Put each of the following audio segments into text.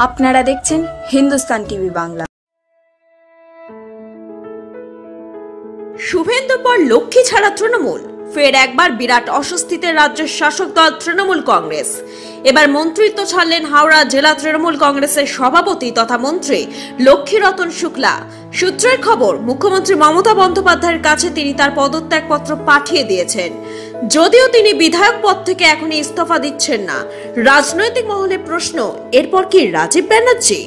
আপনারা দেখছেন হিন্দুস্তান টিভি বাংলা। শুভেন্দুর পর লক্ষ্মী ছাড়া তৃণমূল, ফের একবার বিরাট অস্বস্তিতে রাজ্যের শাসক দল তৃণমূল কংগ্রেস। এবার মন্ত্রিত্ব ছাড়লেন হাওড়া জেলা তৃণমূল কংগ্রেসের সভাপতি তথা মন্ত্রী লক্ষ্মীরতন শুক্লা। সূত্রের খবর, মুখ্যমন্ত্রী মমতা বন্দ্যোপাধ্যায়ের কাছে তিনি তার পদত্যাগপত্র পাঠিয়ে দিয়েছেন। যদিও তিনি বিধায়ক পদ থেকে এখনই ইস্তফা দিচ্ছেন না। রাজনৈতিক মহলে প্রশ্ন, এরপর কি রাজীব ব্যানার্জি?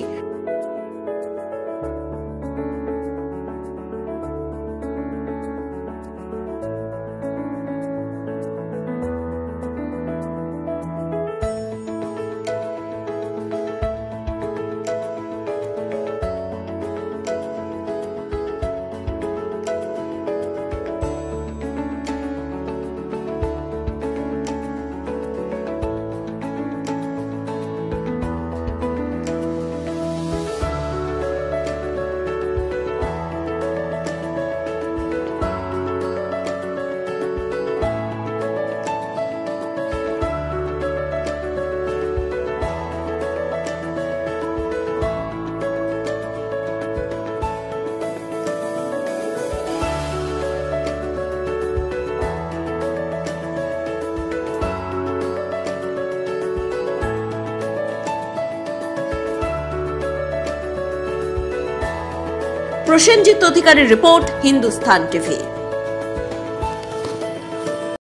প্রসেনজিৎ অধিকারীর রিপোর্ট, হিন্দুস্তান টিভি।